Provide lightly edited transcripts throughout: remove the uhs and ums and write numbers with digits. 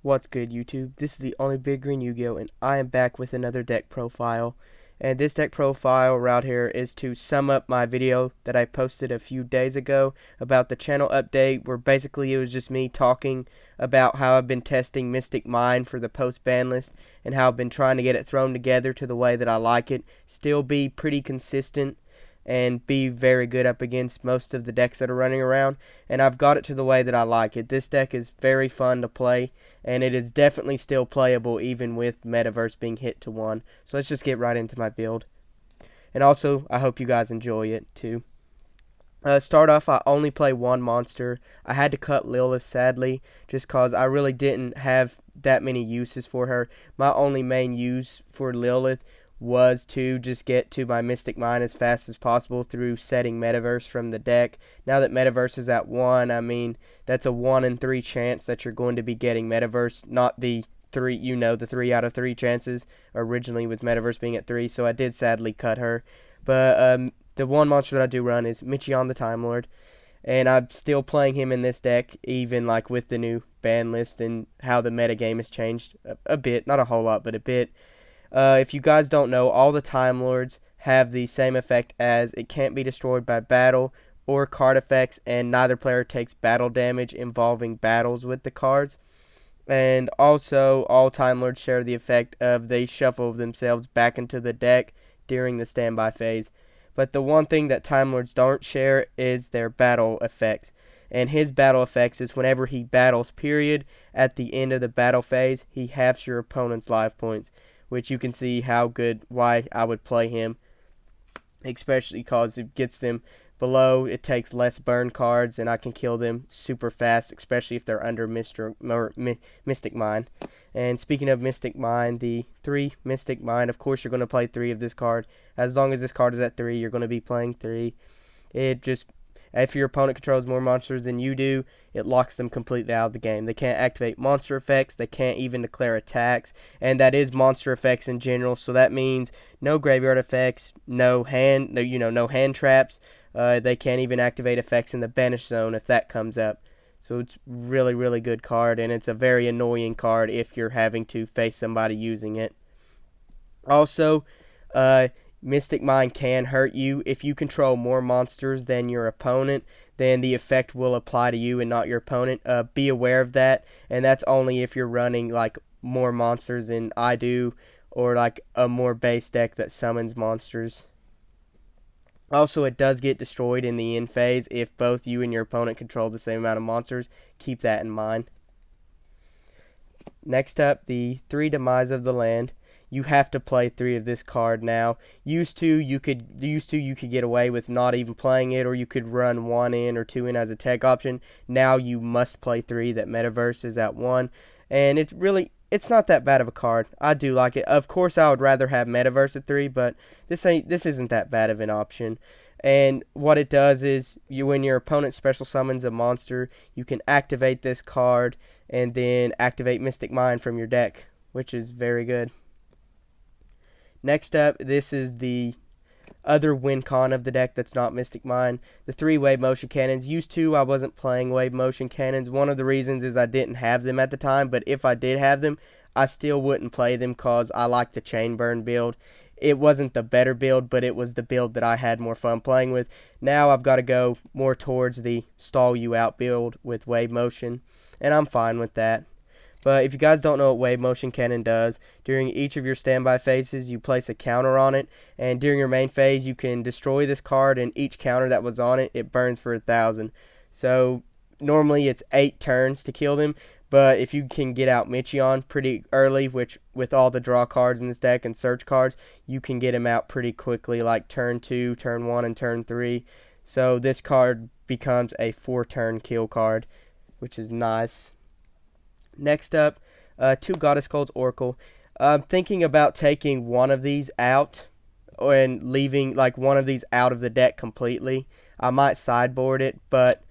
What's good, YouTube? This is the Only Big Green Yu-Gi-Oh! And I am back with another deck profile. And this deck profile right here is to sum up my video that I posted a few days ago about the channel update, where basically it was just me talking about how I've been testing Mystic Mine for the post-ban list and how I've been trying to get it thrown together to the way that I like it, still be pretty consistent and be very good up against most of the decks that are running around, and I've got it to the way that I like it. This deck is very fun to play, and it is definitely still playable even with Metaverse being hit to 1. So let's just get right into my build. And also, I hope you guys enjoy it too. Start off, I only play one monster. I had to cut Lilith, sadly, just cause I really didn't have that many uses for her. My only main use for Lilith was to just get to my Mystic Mine as fast as possible through setting Metaverse from the deck. Now that Metaverse is at 1, I mean, that's a 1 in 3 chance that you're going to be getting Metaverse, not the 3, the 3 out of 3 chances originally with Metaverse being at 3, so I did sadly cut her. But the one monster that I do run is Michion the Time Lord, and I'm still playing him in this deck, even like with the new ban list and how the meta game has changed a bit, not a whole lot, but a bit. If you guys don't know, all the Time Lords have the same effect as it can't be destroyed by battle or card effects, and neither player takes battle damage involving battles with the cards. And also, all Time Lords share the effect of they shuffle themselves back into the deck during the standby phase. But the one thing that Time Lords don't share is their battle effects. And his battle effects is whenever he battles, period, at the end of the battle phase, he halves your opponent's life points, which you can see why I would play him, especially because it gets them below. It takes less burn cards, and I can kill them super fast, especially if they're under Mystic Mine. And speaking of Mystic Mine, the 3 Mystic Mine, of course you're going to play 3 of this card. As long as this card is at 3, you're going to be playing 3. If your opponent controls more monsters than you do, it locks them completely out of the game. They can't activate monster effects. They can't even declare attacks. And that is monster effects in general. So that means no graveyard effects, no hand traps. They can't even activate effects in the banish zone if that comes up. So it's really, really good card. And it's a very annoying card if you're having to face somebody using it. Also, Mystic Mine can hurt you. If you control more monsters than your opponent, then the effect will apply to you and not your opponent. Be aware of that, and that's only if you're running like more monsters than I do, or like a more base deck that summons monsters. Also, it does get destroyed in the end phase if both you and your opponent control the same amount of monsters. Keep that in mind. Next up, the 3 Demise of the Land. You have to play 3 of this card now. Used to you could get away with not even playing it, or you could run 1 in or 2 in as a tech option. Now you must play 3. That Metaverse is at 1, and it's not that bad of a card. I do like it. Of course, I would rather have Metaverse at 3, but this isn't that bad of an option. And what it does is, when your opponent special summons a monster, you can activate this card and then activate Mystic Mine from your deck, which is very good. Next up, this is the other win con of the deck that's not Mystic Mine. The 3 Wave Motion Cannons. Used to, I wasn't playing Wave Motion Cannons. One of the reasons is I didn't have them at the time, but if I did have them, I still wouldn't play them because I like the Chain Burn build. It wasn't the better build, but it was the build that I had more fun playing with. Now I've got to go more towards the stall you out build with Wave Motion, and I'm fine with that. But if you guys don't know what Wave Motion Cannon does, during each of your standby phases, you place a counter on it, and during your main phase, you can destroy this card, and each counter that was on it, it burns for 1,000. So normally it's 8 turns to kill them, but if you can get out Michion pretty early, which with all the draw cards in this deck and search cards, you can get him out pretty quickly, like turn 2, turn 1, and turn 3. So this card becomes a 4-turn kill card, which is nice. Next up, 2 Goddess Cult's Oracle. I'm thinking about taking one of these out and leaving like one of these out of the deck completely. I might sideboard it, but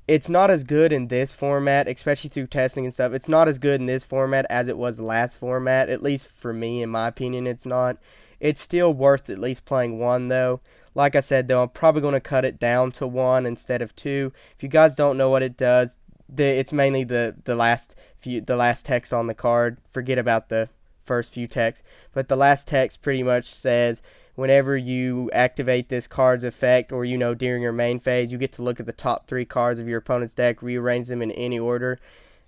it's not as good in this format, especially through testing and stuff. It's not as good in this format as it was last format, at least for me, in my opinion, it's not. It's still worth at least playing 1, though. Like I said, though, I'm probably going to cut it down to 1 instead of 2. If you guys don't know what it does, it's mainly the last the last text on the card. Forget about the first few texts, but the last text pretty much says whenever you activate this card's effect, or during your main phase, you get to look at the top 3 cards of your opponent's deck, rearrange them in any order,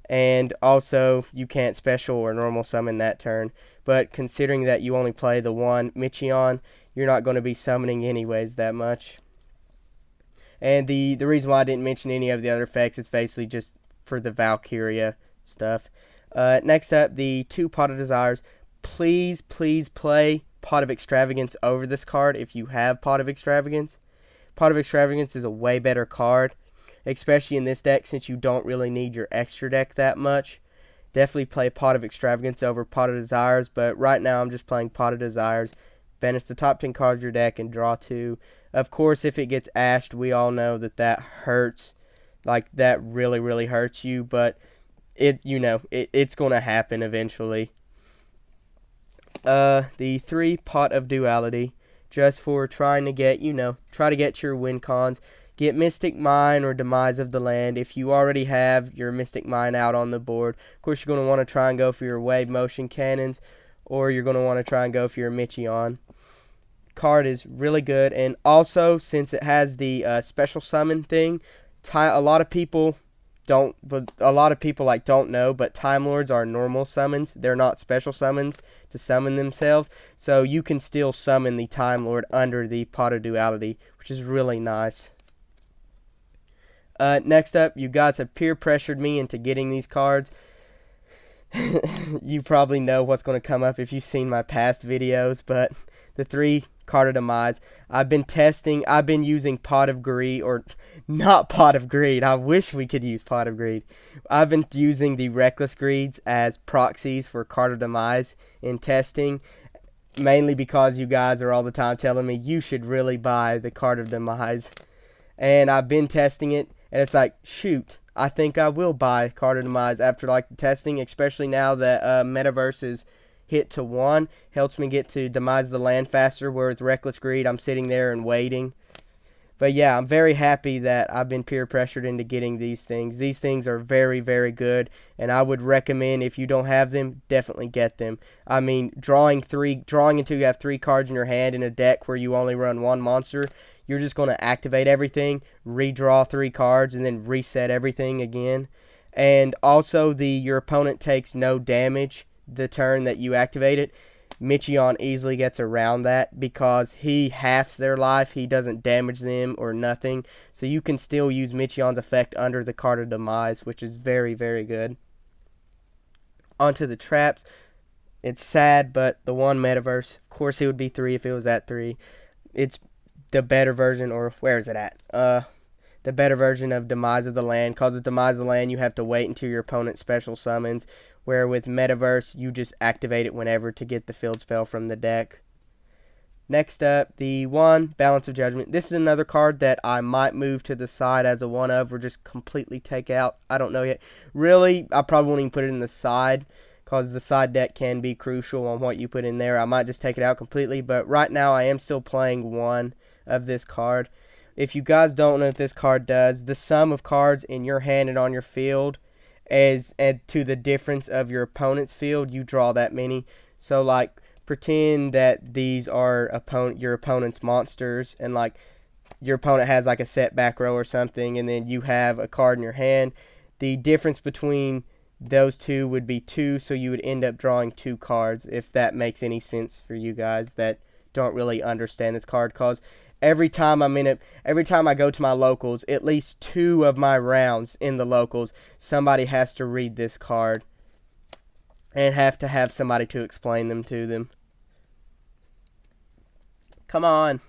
and also you can't special or normal summon that turn. But considering that you only play the one Michion, you're not going to be summoning anyways that much. And the reason why I didn't mention any of the other effects is basically just for the Valkyria stuff. Next up, the 2 Pot of Desires. Please play Pot of Extravagance over this card if you have Pot of Extravagance. Pot of Extravagance is a way better card, especially in this deck since you don't really need your extra deck that much. Definitely play Pot of Extravagance over Pot of Desires, but right now I'm just playing Pot of Desires. Banish the top 10 cards of your deck and draw 2. Of course, if it gets ashed, we all know that hurts. Like, that really hurts you, but it's going to happen eventually. The 3 Pot of Duality, just for trying to get, try to get your win cons. Get Mystic Mine or Demise of the Land if you already have your Mystic Mine out on the board. Of course, you're going to want to try and go for your Wave Motion Cannons, or you're going to want to try and go for your Michion. Card is really good, and also since it has the special summon thing, a lot of people don't know, but Time Lords are normal summons. They're not special summons to summon themselves, so you can still summon the Time Lord under the Pot of Duality, which is really nice. Next up, you guys have peer pressured me into getting these cards. You probably know what's going to come up if you've seen my past videos, but the 3 Card of Demise. I've been using Pot of Greed, or not Pot of Greed. I wish we could use Pot of Greed. I've been using the Reckless Greeds as proxies for Card of Demise in testing, mainly because you guys are all the time telling me you should really buy the Card of Demise. And I've been testing it, and it's like, shoot, I think I will buy Card of Demise after the testing, especially now that Metaverse is hit to 1. Helps me get to Demise the Land faster, where with Reckless Greed I'm sitting there and waiting. But yeah, I'm very happy that I've been peer pressured into getting these things. These things are very good, and I would recommend, if you don't have them, definitely get them. I mean, drawing until you have 3 cards in your hand in a deck where you only run 1 monster, you're just going to activate everything, redraw 3 cards, and then reset everything again. And also, your opponent takes no damage the turn that you activate it. Michion easily gets around that because he halves their life. He doesn't damage them or nothing. So you can still use Michion's effect under the Card of Demise, which is very good. Onto the traps. It's sad, but the 1 Metaverse, of course it would be 3 if it was at 3. It's the better version, or where is it at? The better version of Demise of the Land. Because with Demise of the Land, you have to wait until your opponent special summons, where with Metaverse, you just activate it whenever to get the field spell from the deck. Next up, the 1 Balance of Judgment. This is another card that I might move to the side as a 1 of, or just completely take out. I don't know yet. Really, I probably won't even put it in the side, because the side deck can be crucial on what you put in there. I might just take it out completely, but right now I am still playing 1 of this card. If you guys don't know what this card does, the sum of cards in your hand and on your field is to the difference of your opponent's field. You draw that many. So pretend that these are your opponent's monsters, and your opponent has a set back row or something, and then you have a card in your hand. The difference between those 2 would be 2, so you would end up drawing 2 cards, if that makes any sense for you guys that don't really understand this card. Because every time I go to my locals, at least 2 of my rounds in the locals, somebody has to read this card and have to have somebody to explain them to them. Come on.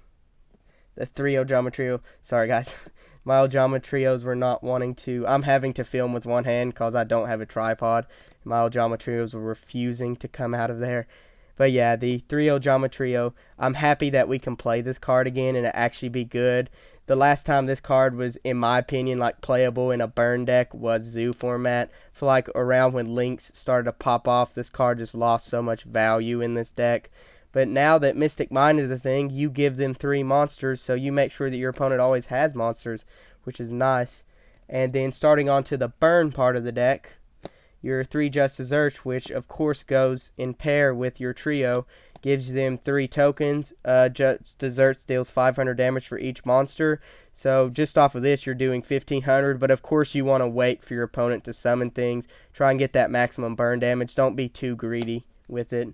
The 3 Ojama Trio. Sorry, guys. My Ojama Trios were not wanting to. I'm having to film with 1 hand because I don't have a tripod. My Ojama Trios were refusing to come out of there. But yeah, the 3 Ojama Trio, I'm happy that we can play this card again and it actually be good. The last time this card was, in my opinion, playable in a burn deck was Zoo format. For around when Links started to pop off, this card just lost so much value in this deck. But now that Mystic Mine is the thing, you give them 3 monsters, so you make sure that your opponent always has monsters, which is nice. And then starting on to the burn part of the deck, your 3 Just Desserts, which of course goes in pair with your trio, gives them 3 tokens. Just Desserts deals 500 damage for each monster. So just off of this, you're doing 1500, but of course you want to wait for your opponent to summon things. Try and get that maximum burn damage. Don't be too greedy with it,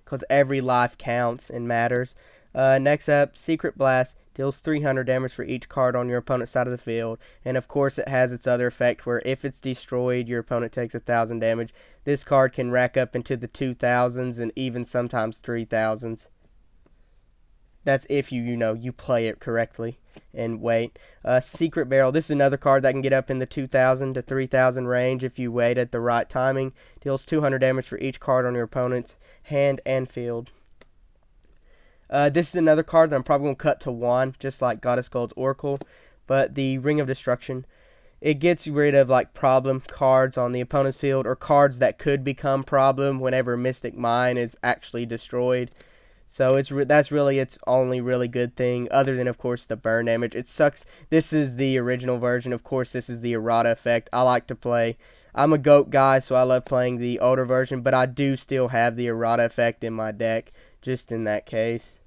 because every life counts and matters. Next up, Secret Blast deals 300 damage for each card on your opponent's side of the field. And of course it has its other effect where if it's destroyed, your opponent takes 1000 damage. This card can rack up into the 2000s and even sometimes 3000s. That's if you play it correctly and wait. Secret Barrel. This is another card that can get up in the 2000 to 3000 range if you wait at the right timing. Deals 200 damage for each card on your opponent's hand and field. This is another card that I'm probably going to cut to 1, just like Goddess Gold's Oracle. But the Ring of Destruction, it gets rid of like problem cards on the opponent's field, or cards that could become problem whenever Mystic Mine is actually destroyed. So that's really its only really good thing, other than of course the burn damage. It sucks. This is the original version. Of course, this is the errata effect. I like to play. I'm a GOAT guy, so I love playing the older version, but I do still have the errata effect in my deck, just in that case.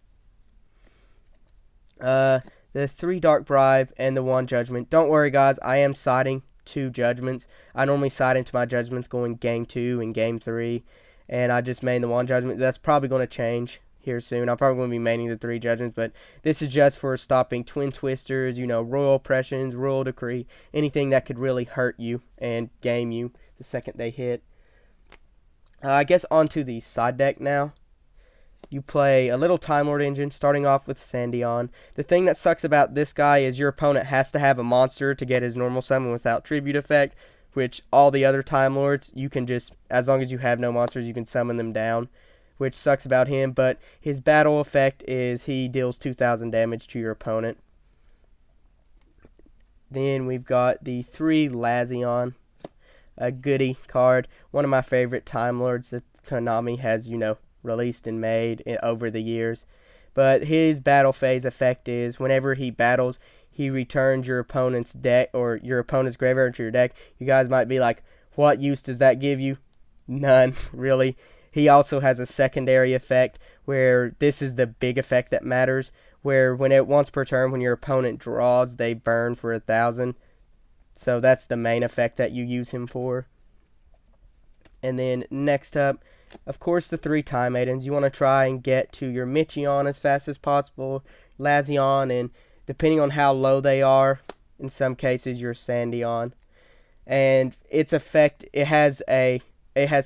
The 3 Dark Bribe and the 1 Judgment. Don't worry, guys. I am siding 2 Judgments. I normally side into my Judgments going Game 2 and Game 3, and I just main the 1 Judgment. That's probably going to change here soon. I'm probably going to be maining the 3 Judgments, but this is just for stopping Twin Twisters, Royal Oppressions, Royal Decree, anything that could really hurt you and game you the second they hit. I guess onto the side deck now. You play a little Time Lord engine, starting off with Sandion. The thing that sucks about this guy is your opponent has to have a monster to get his normal summon without tribute effect, which all the other Time Lords, you can just, as long as you have no monsters, you can summon them down, which sucks about him. But his battle effect is he deals 2000 damage to your opponent. Then we've got the 3 Lazion, a goodie card, one of my favorite Time Lords that Konami has, released and made over the years. But his battle phase effect is whenever he battles, he returns your opponent's deck or your opponent's graveyard to your deck. You guys might be like, what use does that give you? None, really. He also has a secondary effect where this is the big effect that matters, where once per turn when your opponent draws, they burn for 1000. So that's the main effect that you use him for. And then next up, of course, the 3 Time Maidens. You want to try and get to your Michion as fast as possible, Lazion, and depending on how low they are, in some cases, your Sandion. And its effect, it has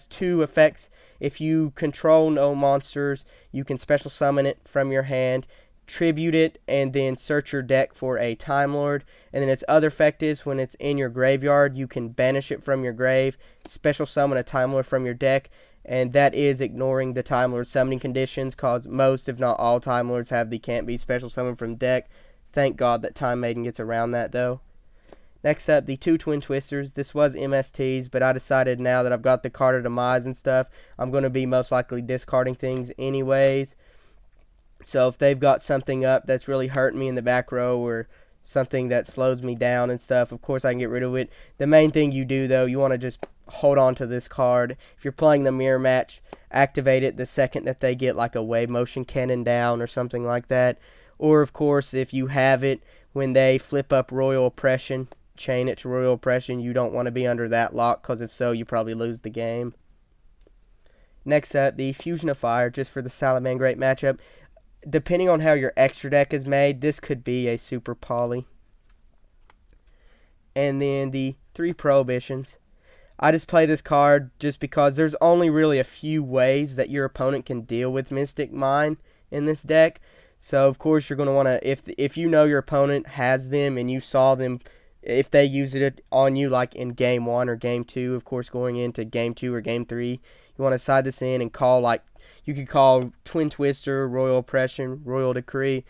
2 effects. If you control no monsters, you can special summon it from your hand, tribute it, and then search your deck for a Time Lord. And then its other effect is when it's in your graveyard, you can banish it from your grave, special summon a Time Lord from your deck, and that is ignoring the Time Lord summoning conditions, because most, if not all, Time Lords have the can't be special summon from deck. Thank God that Time Maiden gets around that, though. Next up, the 2 Twin Twisters. This was MSTs, but I decided now that I've got the card of demise and stuff, I'm going to be most likely discarding things anyways. So if they've got something up that's really hurting me in the back row, or something that slows me down and stuff, of course I can get rid of it. The main thing you do, though, you want to just hold on to this card. If you're playing the mirror match, activate it the second that they get like a wave motion cannon down or something like that. Or of course, if you have it, when they flip up Royal Oppression, chain it to Royal Oppression. You don't want to be under that lock, because if so, you probably lose the game. Next up, the Fusion of Fire, just for the Salamangreat matchup. Depending on how your extra deck is made, this could be a super poly. And then the 3 Prohibitions. I just play this card just because there's only really a few ways that your opponent can deal with Mystic Mine in this deck. So, of course, you're going to want to, if you know your opponent has them and you saw them, if they use it on you like in Game 1 or Game 2, of course, going into Game 2 or Game 3, you want to side this in and call like, you could call Twin Twister, Royal Oppression, Royal Decree,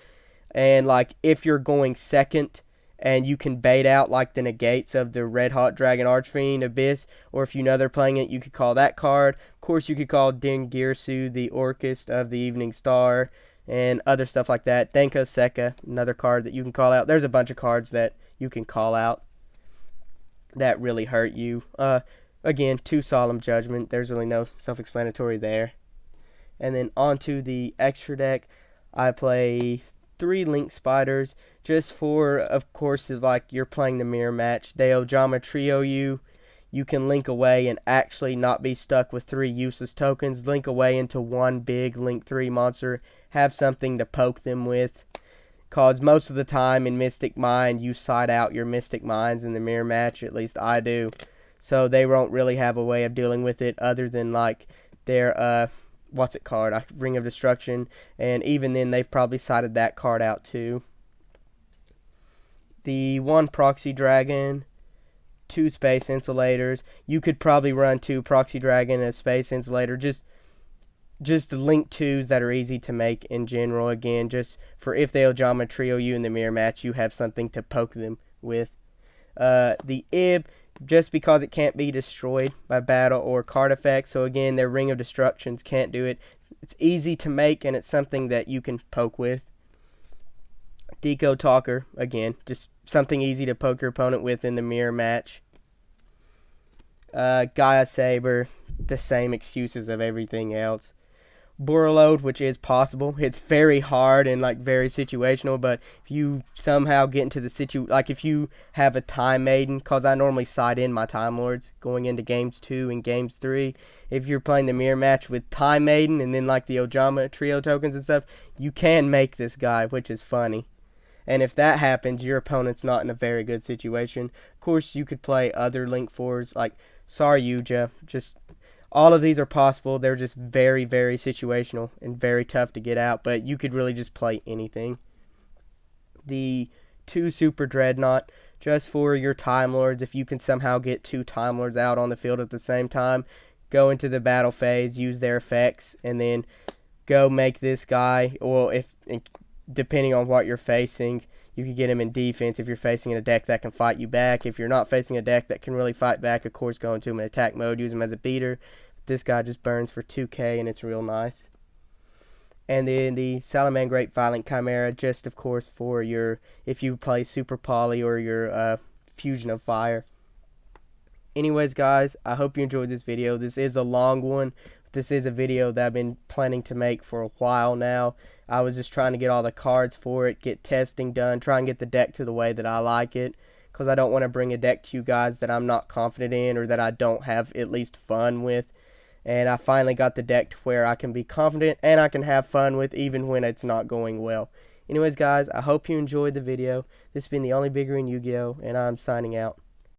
and like if you're going second and you can bait out like the negates of the Red Hot Dragon Archfiend Abyss, or if you know they're playing it, you could call that card. Of course, you could call Dingirsu, the Orchist of the Evening Star, and other stuff like that. Denko Seka, another card that you can call out. There's a bunch of cards that you can call out. that really hurt you. Again, 2 Solemn Judgment. There's really no self-explanatory there. And then onto the extra deck, I play 3 Link Spiders, just for, of course, like you're playing the mirror match. They Ojama Trio you. You can link away and actually not be stuck with 3 useless tokens. Link away into 1 big Link 3 monster. Have something to poke them with. Cause most of the time in Mystic Mind, you side out your Mystic Minds in the mirror match. At least I do. So they won't really have a way of dealing with it other than like their what's it called? Ring of Destruction, and even then they've probably sided that card out too. The 1 Proxy Dragon, 2 Space Insulators. You could probably run 2 Proxy Dragon and a Space Insulator. Just link 2s that are easy to make in general. Again, just for if they Ojama Trio you in the mirror match, you have something to poke them with. The Ib, just because it can't be destroyed by battle or card effects. So again, their Ring of Destructions can't do it. It's easy to make, and it's something that you can poke with. Deco Talker, again, just something easy to poke your opponent with in the mirror match. Gaia Saber, the same excuses of everything else. Borreload, which is possible. It's very hard and like very situational, but if you somehow get into the like if you have a Time Maiden, cause I normally side in my Time Lords going into games 2 and games 3. If you're playing the mirror match with Time Maiden and then like the Ojama Trio tokens and stuff, you can make this guy, which is funny. And if that happens, your opponent's not in a very good situation. Of course, you could play other Link 4s like Saryuja. Just all of these are possible. They're just very, very situational and very tough to get out, but you could really just play anything. The 2 Super Dreadnought, just for your Time Lords. If you can somehow get 2 Time Lords out on the field at the same time, go into the battle phase, use their effects, and then go make this guy. Or if depending on what you're facing, you can get him in defense. If you're facing a deck that can fight you back, if you're not facing a deck that can really fight back, of course, go into him in attack mode, use him as a beater. This guy just burns for 2k, and it's real nice. And then the Salamangreat Violent Chimera, just of course for your, if you play Super Poly or your Fusion of Fire. Anyways, guys, I hope you enjoyed this video. This is a long one. This is a video that I've been planning to make for a while now. I was just trying to get all the cards for it, get testing done, try and get the deck to the way that I like it, because I don't want to bring a deck to you guys that I'm not confident in or that I don't have at least fun with. And I finally got the deck to where I can be confident and I can have fun with even when it's not going well. Anyways, guys, I hope you enjoyed the video. This has been the Only Big Green Yu-Gi-Oh! And I'm signing out.